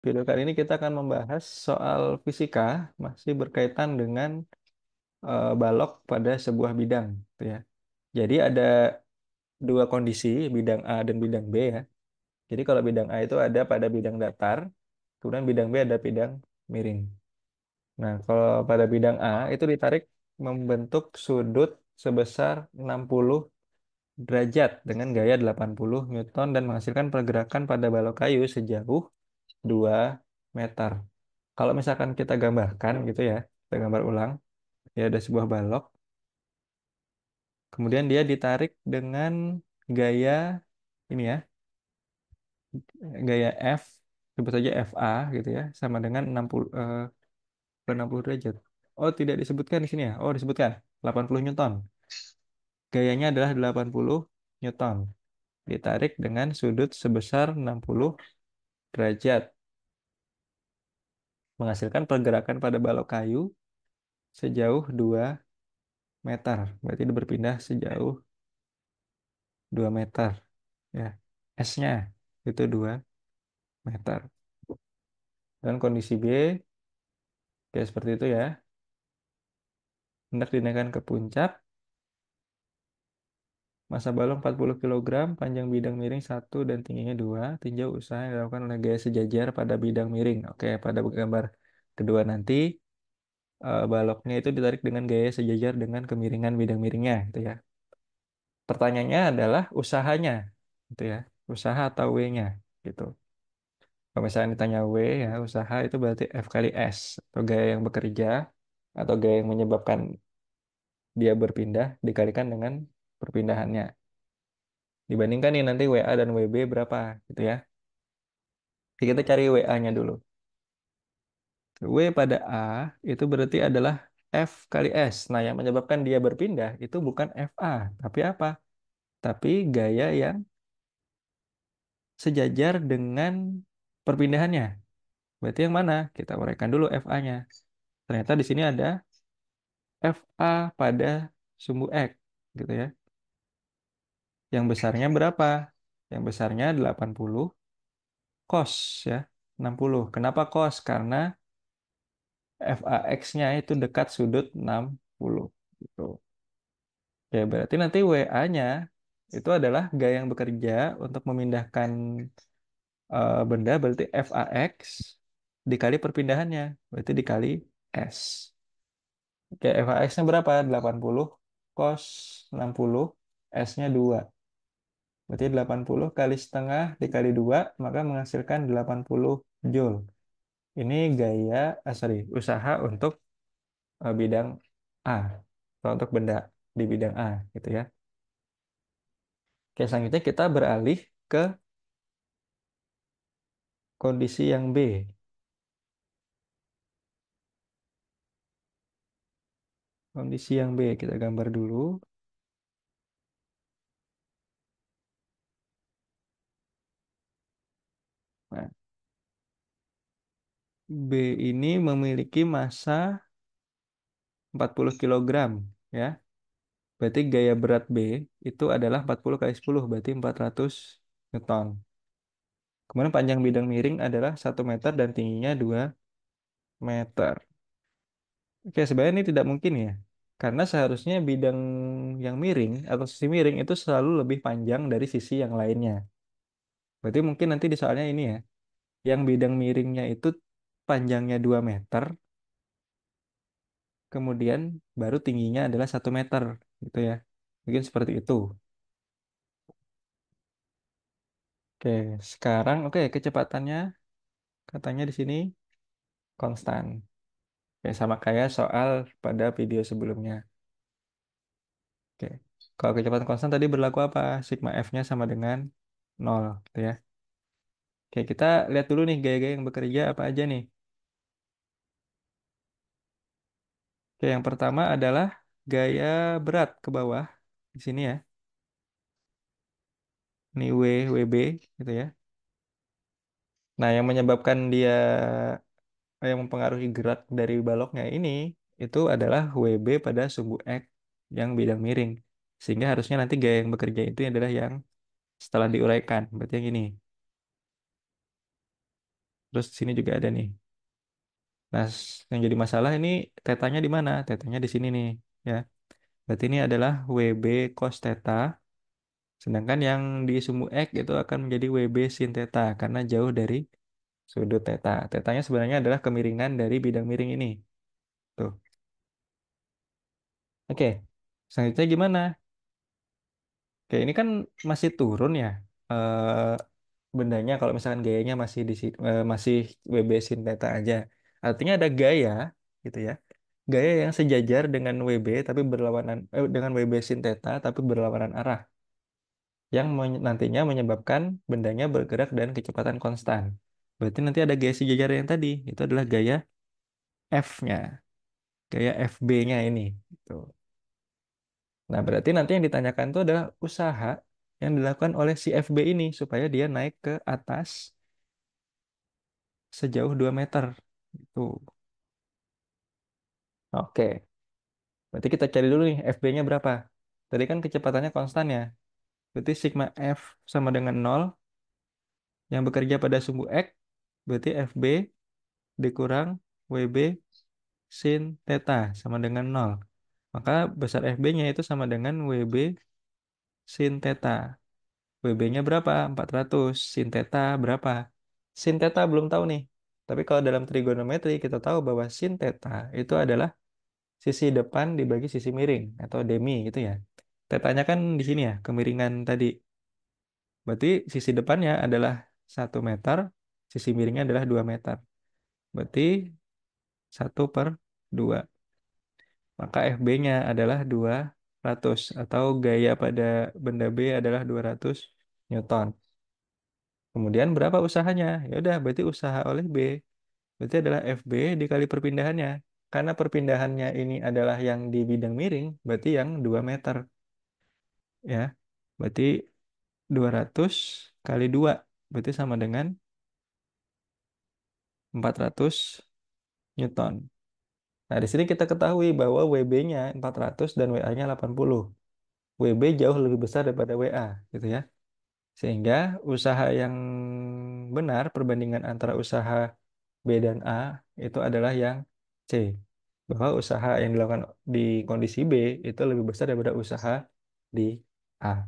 Video kali ini kita akan membahas soal fisika, masih berkaitan dengan balok pada sebuah bidang, gitu ya. Jadi ada dua kondisi, bidang A dan bidang B ya. Jadi kalau bidang A itu ada pada bidang datar, kemudian bidang B ada bidang miring. Nah, kalau pada bidang A itu ditarik membentuk sudut sebesar 60 derajat dengan gaya 80 Newton dan menghasilkan pergerakan pada balok kayu sejauh 2 meter. Kalau misalkan kita gambarkan gitu ya, kita gambar ulang, ya ada sebuah balok, kemudian dia ditarik dengan gaya ini ya, gaya F, sebut saja FA gitu ya, sama dengan 60 derajat. Oh, tidak disebutkan di sini ya. Oh, disebutkan 80 Newton. Gayanya adalah 80 Newton. Ditarik dengan sudut sebesar 60 derajat. Menghasilkan pergerakan pada balok kayu sejauh 2 meter. Berarti dia berpindah sejauh 2 meter. Ya, S-nya itu 2 meter. Dan kondisi B, ya seperti itu ya. Hendak dinaikkan ke puncak, massa balon 40 kilogram, panjang bidang miring 1 dan tingginya 2. Tinjau usaha yang dilakukan oleh gaya sejajar pada bidang miring. Oke, pada gambar kedua nanti, baloknya itu ditarik dengan gaya sejajar dengan kemiringan bidang miringnya, gitu ya. Pertanyaannya adalah usahanya, gitu ya. Usaha atau W-nya, gitu. Kalau misalnya ditanya W ya, usaha itu berarti F kali S, atau gaya yang bekerja, atau gaya yang menyebabkan dia berpindah dikalikan dengan perpindahannya. Dibandingkan nih nanti WA dan WB berapa gitu ya. Jadi kita cari WA-nya dulu. W pada A itu berarti adalah F kali S. Nah, yang menyebabkan dia berpindah itu bukan FA, tapi apa? Tapi gaya yang sejajar dengan perpindahannya. Berarti yang mana? Kita uraikan dulu FA-nya. Ternyata di sini ada FA pada sumbu X gitu ya. Yang besarnya berapa? Yang besarnya 80 cos ya. 60. Kenapa cos? Karena FAX-nya itu dekat sudut 60 gitu. Ya, berarti nanti WA-nya itu adalah gaya yang bekerja untuk memindahkan benda berarti FAX dikali perpindahannya, berarti dikali S. Oke, FAX-nya berapa? 80 cos 60, S-nya 2. Berarti 80 kali setengah dikali 2 maka menghasilkan 80 Joule. Ini gaya, sorry, usaha untuk bidang A. Atau untuk benda di bidang A gitu ya. Oke, selanjutnya kita beralih ke kondisi yang B. Kondisi yang B kita gambar dulu. Nah, B ini memiliki massa 40 kilogram ya. Berarti gaya berat B itu adalah 40 kali 10 berarti 400 Newton. Kemudian panjang bidang miring adalah 1 meter dan tingginya 2 meter. Oke, sebenarnya ini tidak mungkin ya. Karena seharusnya bidang yang miring atau sisi miring itu selalu lebih panjang dari sisi yang lainnya. Berarti mungkin nanti di soalnya ini ya, yang bidang miringnya itu panjangnya 2 meter, kemudian baru tingginya adalah 1 meter, gitu ya. Mungkin seperti itu. Oke, sekarang oke kecepatannya katanya di sini konstan. Oke, sama kayak soal pada video sebelumnya. Oke, kalau kecepatan konstan tadi berlaku apa? Sigma F-nya sama dengan 0, gitu ya. Oke, kita lihat dulu nih gaya-gaya yang bekerja apa aja nih. Oke, yang pertama adalah gaya berat ke bawah di sini ya. Ini WB gitu ya. Nah, yang menyebabkan dia yang mempengaruhi gerak dari baloknya ini itu adalah WB pada sumbu X yang bidang miring. Sehingga harusnya nanti gaya yang bekerja itu adalah yang setelah diuraikan. Berarti yang ini. Terus di sini juga ada nih. Nah, yang jadi masalah ini tetanya di mana? Tetanya di sini nih, ya. Berarti ini adalah WB cos theta, sedangkan yang di sumbu X itu akan menjadi WB sin theta karena jauh dari sudut theta. Tetanya sebenarnya adalah kemiringan dari bidang miring ini. Tuh. Oke. Selanjutnya gimana? Oke, ini kan masih turun ya. Bendanya kalau misalkan gayanya masih masih WB sin theta aja. Artinya ada gaya gitu ya. Gaya yang sejajar dengan WB tapi berlawanan dengan WB sin theta tapi berlawanan arah yang nantinya menyebabkan bendanya bergerak dan kecepatan konstan. Berarti nanti ada gaya sejajar yang tadi, itu adalah gaya F-nya, gaya FB-nya ini. Gitu. Nah, berarti nanti yang ditanyakan itu adalah usaha yang dilakukan oleh si FB ini supaya dia naik ke atas sejauh 2 meter. Itu. Oke, berarti kita cari dulu nih FB-nya berapa. Tadi kan kecepatannya konstan ya. Berarti sigma F sama dengan 0 yang bekerja pada sumbu X. Berarti FB dikurang WB sin theta sama dengan 0. Maka besar FB-nya itu sama dengan WB sin theta. WB-nya berapa? 400. Sin theta berapa? Sin theta belum tahu nih. Tapi kalau dalam trigonometri kita tahu bahwa sin theta itu adalah sisi depan dibagi sisi miring atau demi gitu ya. Tetanya kan di sini ya, kemiringan tadi. Berarti sisi depannya adalah 1 meter, sisi miringnya adalah 2 meter. Berarti 1/2. Maka FB-nya adalah 200 atau gaya pada benda B adalah 200 Newton. Kemudian berapa usahanya? Ya udah, berarti usaha oleh B. Berarti adalah FB dikali perpindahannya. Karena perpindahannya ini adalah yang di bidang miring, berarti yang 2 meter. Ya, berarti 200 kali 2. Berarti sama dengan 400 Newton. Nah, di sini kita ketahui bahwa WB-nya 400 dan WA-nya 80. WB jauh lebih besar daripada WA, gitu ya. Sehingga usaha yang benar, perbandingan antara usaha B dan A itu adalah yang C. Bahwa usaha yang dilakukan di kondisi B itu lebih besar daripada usaha di A.